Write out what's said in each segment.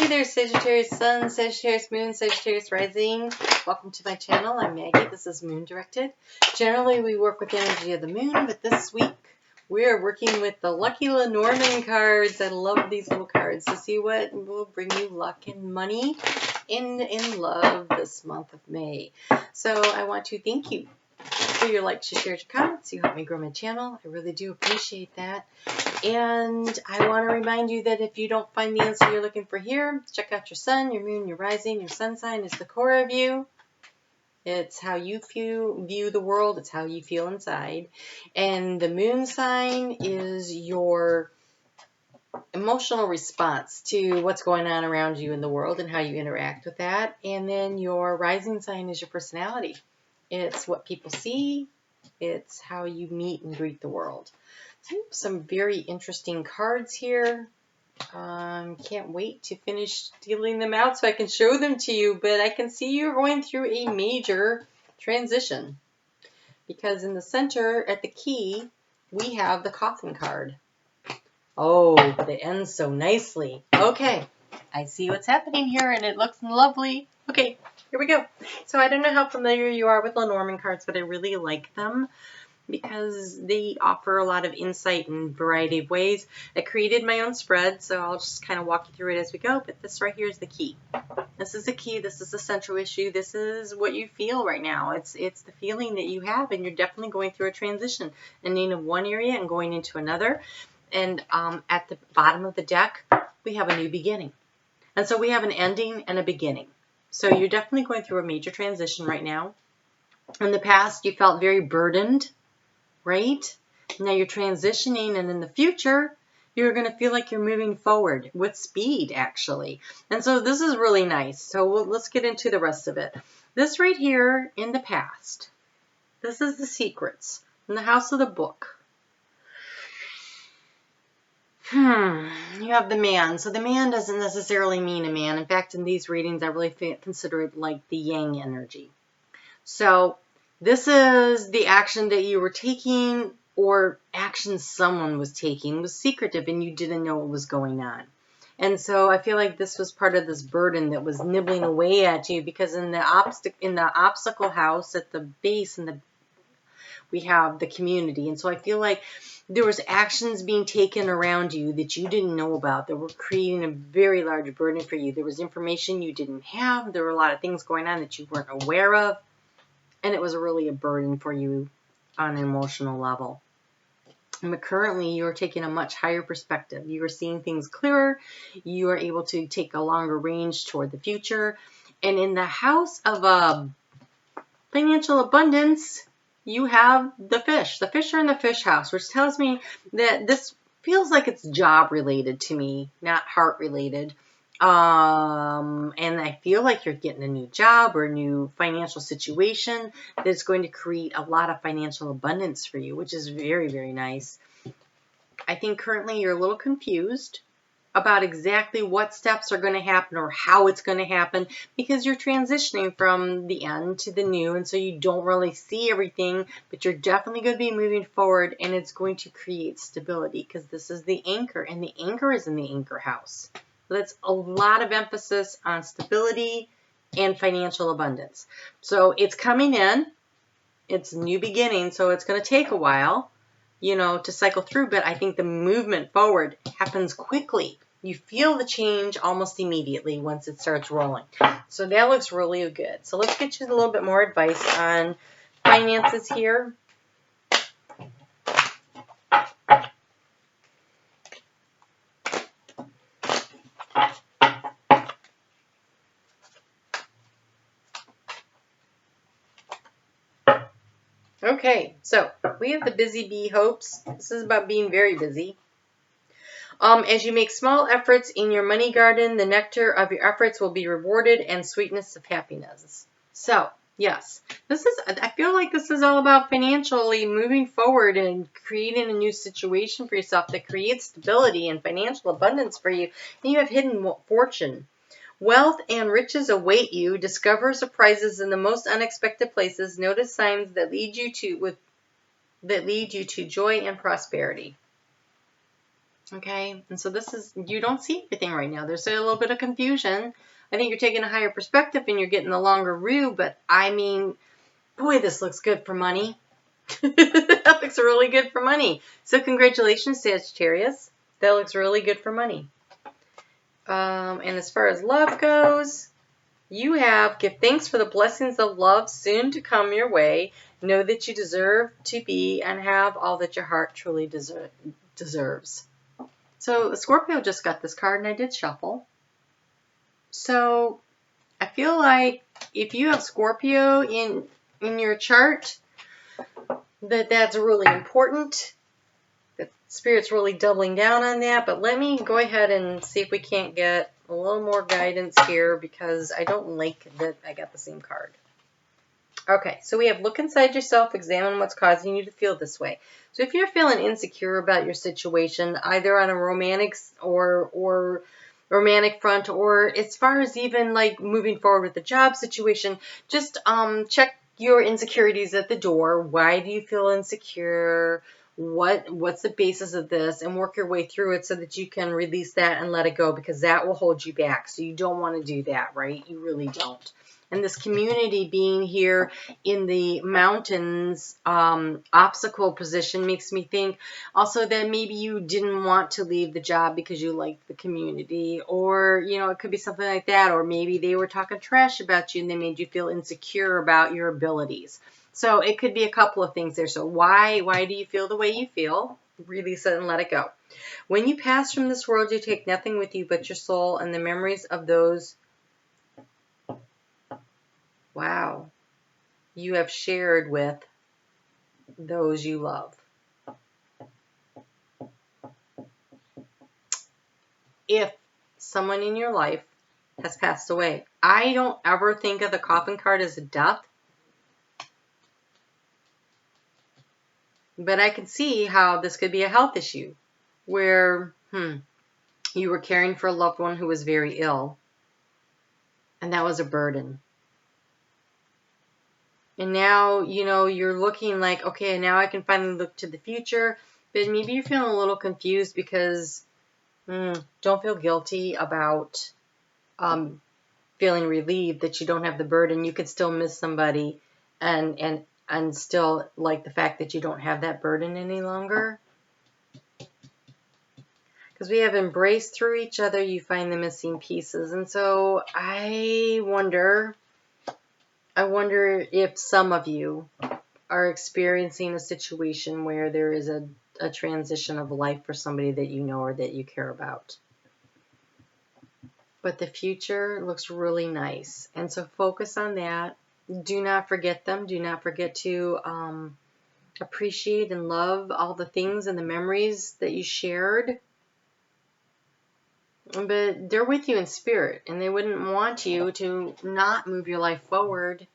there, Sagittarius Sun, Sagittarius Moon, Sagittarius Rising. Welcome to my channel. I'm Maggie. This is Moon Directed. Generally, we work with the energy of the moon, but this week we are working with the Lucky Lenormand cards. I love these little cards to see what will bring you luck and money in love this month of May. So I want to thank you for your likes, your shares, your comments. You help me grow my channel. I really do appreciate that. And I want to remind you that if you don't find the answer you're looking for here, check out your sun, your moon, your rising. Your sun sign is the core of you. It's how you view the world. It's how you feel inside. And the moon sign is your emotional response to what's going on around you in the world and how you interact with that. And then your rising sign is your personality. It's what people see. It's how you meet and greet the world. So some very interesting cards here. Can't wait to finish dealing them out so I can show them to you. But I can see you're going through a major transition. Because in the center, at the key, we have the coffin card. Oh, but it ends so nicely. Okay, I see what's happening here, and it looks lovely. Okay, here we go. So I don't know how familiar you are with Lenormand cards, but I really like them because they offer a lot of insight in a variety of ways. I created my own spread, so I'll just kind of walk you through it as we go. But this right here is the key. This is the key. This is the central issue. This is what you feel right now. It's the feeling that you have, and you're definitely going through a transition, ending of one area and going into another. And at the bottom of the deck, we have a new beginning. And so we have an ending and a beginning. So you're definitely going through a major transition right now. In the past, you felt very burdened, right? Now you're transitioning, and in the future, you're going to feel like you're moving forward with speed, actually. And so this is really nice. So let's get into the rest of it. This right here in the past, this is the secrets in the house of the book. You have the man. So the man doesn't necessarily mean a man. In fact, in these readings, I really consider it like the yang energy. So this is the action that you were taking, or action someone was taking was secretive and you didn't know what was going on. And so I feel like this was part of this burden that was nibbling away at you, because in the obstacle house at the base, we have the community. And so I feel like there was actions being taken around you that you didn't know about that were creating a very large burden for you. There was information you didn't have. There were a lot of things going on that you weren't aware of. And it was really a burden for you on an emotional level. But currently, you're taking a much higher perspective. You are seeing things clearer. You are able to take a longer range toward the future. And in the house of financial abundance, you have the fish. The fish are in the fish house, which tells me that this feels like it's job related to me, not heart related. And I feel like you're getting a new job or a new financial situation that's going to create a lot of financial abundance for you, which is very, very nice. I think currently you're a little confused about exactly what steps are going to happen or how it's going to happen, because you're transitioning from the end to the new, and so you don't really see everything, but you're definitely going to be moving forward, and it's going to create stability, because this is the anchor, and the anchor is in the anchor house. So that's a lot of emphasis on stability and financial abundance. So it's coming in, it's a new beginning, so it's going to take a while, to cycle through, but I think the movement forward happens quickly. You feel the change almost immediately once it starts rolling. So that looks really good. So let's get you a little bit more advice on finances here. Okay, so we have the busy bee hopes. This is about being very busy. As you make small efforts in your money garden, the nectar of your efforts will be rewarded and sweetness of happiness. So, yes, I feel like this is all about financially moving forward and creating a new situation for yourself that creates stability and financial abundance for you. And you have hidden fortune. Wealth and riches await you. Discover surprises in the most unexpected places. Notice signs that lead you to joy and prosperity. Okay, and so this is, you don't see everything right now. There's a little bit of confusion. I think you're taking a higher perspective and you're getting the longer view, but I mean, boy, this looks good for money. That looks really good for money. So congratulations, Sagittarius. That looks really good for money. And as far as love goes, you have, give thanks for the blessings of love soon to come your way. Know that you deserve to be and have all that your heart truly deserves. So Scorpio just got this card and I did shuffle. So I feel like if you have Scorpio in your chart, that's really important. The Spirit's really doubling down on that. But let me go ahead and see if we can't get a little more guidance here, because I don't like that I got the same card. Okay, so we have look inside yourself, examine what's causing you to feel this way. So if you're feeling insecure about your situation, either on a romantic or romantic front, or as far as even like moving forward with the job situation, just check your insecurities at the door. Why do you feel insecure? What's the basis of this? And work your way through it so that you can release that and let it go, because that will hold you back. So you don't want to do that, right? You really don't. And this community being here in the mountains obstacle position makes me think also that maybe you didn't want to leave the job because you liked the community, or, you know, it could be something like that. Or maybe they were talking trash about you and they made you feel insecure about your abilities. So it could be a couple of things there. So why do you feel the way you feel? Release it and let it go. When you pass from this world, you take nothing with you but your soul and the memories of those you have shared with those you love. If someone in your life has passed away, I don't ever think of the coffin card as a death, but I can see how this could be a health issue where you were caring for a loved one who was very ill, and that was a burden. And now, you know, you're looking like, okay, now I can finally look to the future. But maybe you're feeling a little confused because don't feel guilty about feeling relieved that you don't have the burden. You could still miss somebody and still like the fact that you don't have that burden any longer. Because we have embraced through each other, you find the missing pieces. And so I wonder if some of you are experiencing a situation where there is a transition of life for somebody that you know or that you care about. But the future looks really nice. And so focus on that. Do not forget them. Do not forget to appreciate and love all the things and the memories that you shared. But they're with you in spirit, and they wouldn't want you to not move your life forward.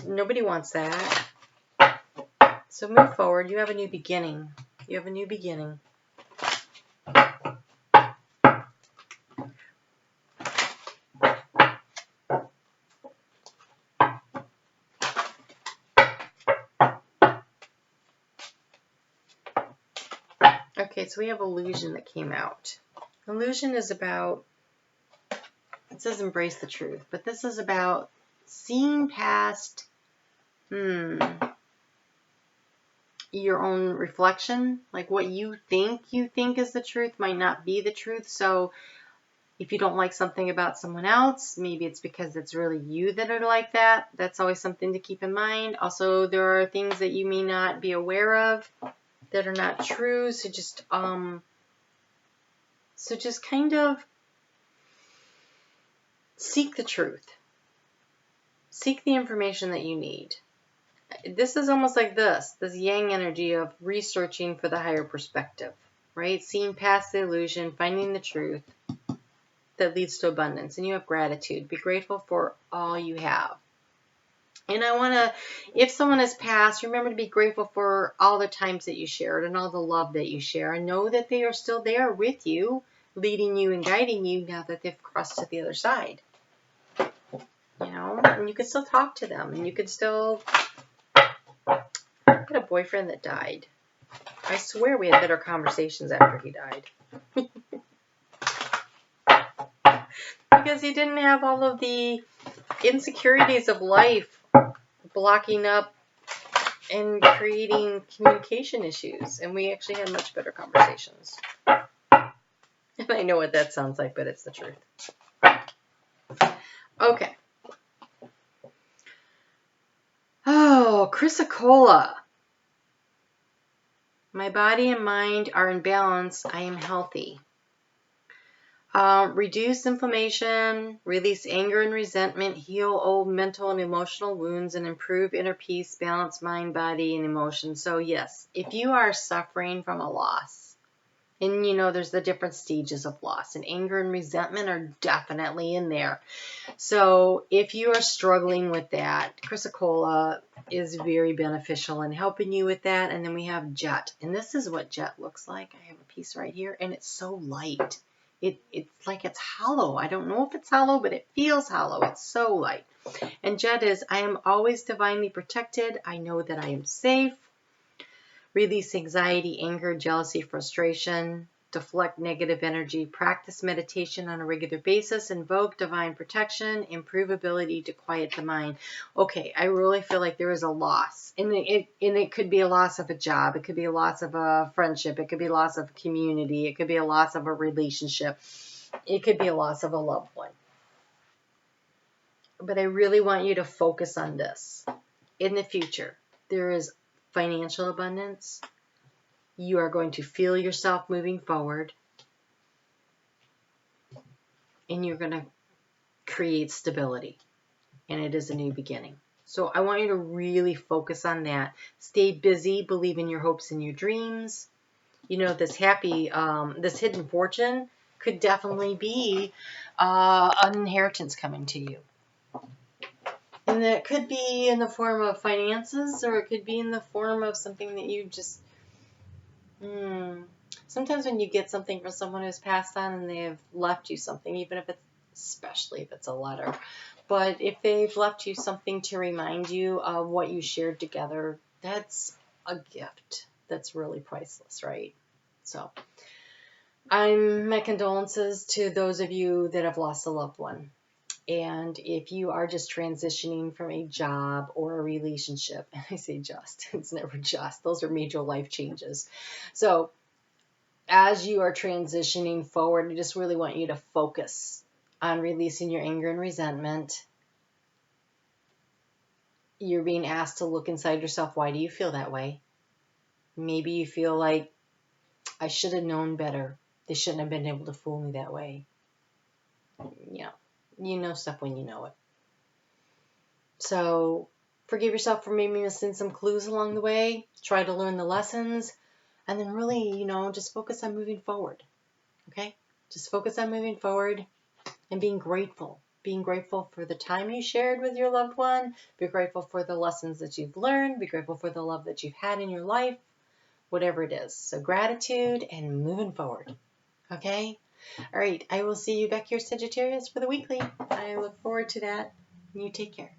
Nobody wants that. So move forward. You have a new beginning. You have a new beginning. Okay, so we have illusion that came out. Illusion is about, it says embrace the truth, but this is about seeing past your own reflection. Like what you think is the truth might not be the truth. So if you don't like something about someone else, maybe it's because it's really you that are like that. That's always something to keep in mind. Also, there are things that you may not be aware of that are not true. So just kind of seek the truth. Seek the information that you need. This is almost like this yang energy of researching for the higher perspective, right? Seeing past the illusion, finding the truth that leads to abundance. And you have gratitude. Be grateful for all you have. And I want to, if someone has passed, remember to be grateful for all the times that you shared and all the love that you share. And know that they are still there with you, leading you and guiding you now that they've crossed to the other side. You know, and you can still talk to them, and you can still... I had a boyfriend that died. I swear we had better conversations after he died. Because he didn't have all of the insecurities of life blocking up and creating communication issues. And we actually had much better conversations. And I know what that sounds like, but it's the truth. Okay. Oh, Chrysocolla. My body and mind are in balance. I am healthy. Reduce inflammation, release anger and resentment, heal old mental and emotional wounds, and improve inner peace, balance mind, body, and emotion. So yes, if you are suffering from a loss, and you know there's the different stages of loss, and anger and resentment are definitely in there. So if you are struggling with that, Chrysocolla is very beneficial in helping you with that. And then we have Jet, and this is what Jet looks like. I have a piece right here, and it's so light. It's like it's hollow. I don't know if it's hollow, but it feels hollow. It's so light. And Jet is, I am always divinely protected. I know that I am safe. Release anxiety, anger, jealousy, frustration. Deflect negative energy. Practice meditation on a regular basis. Invoke divine protection. Improve ability to quiet the mind. Okay, I really feel like there is a loss. And it could be a loss of a job. It could be a loss of a friendship. It could be a loss of community. It could be a loss of a relationship. It could be a loss of a loved one. But I really want you to focus on this. In the future, there is financial abundance. You are going to feel yourself moving forward. And you're going to create stability. And it is a new beginning. So I want you to really focus on that. Stay busy. Believe in your hopes and your dreams. You know, this hidden fortune could definitely be an inheritance coming to you. And it could be in the form of finances, or it could be in the form of something that you just... Sometimes when you get something from someone who's passed on and they have left you something, even if it's, especially if it's a letter, but if they've left you something to remind you of what you shared together, that's a gift that's really priceless, right? So my condolences to those of you that have lost a loved one. And if you are just transitioning from a job or a relationship, and I say just, it's never just, those are major life changes. So as you are transitioning forward, I just really want you to focus on releasing your anger and resentment. You're being asked to look inside yourself. Why do you feel that way? Maybe you feel like, I should have known better. They shouldn't have been able to fool me that way. You know stuff when you know it. So forgive yourself for maybe missing some clues along the way. Try to learn the lessons. And then really, just focus on moving forward. Okay? Just focus on moving forward and being grateful. Being grateful for the time you shared with your loved one. Be grateful for the lessons that you've learned. Be grateful for the love that you've had in your life. Whatever it is. So gratitude and moving forward. Okay? All right. I will see you back here, Sagittarius, for the weekly. I look forward to that. You take care.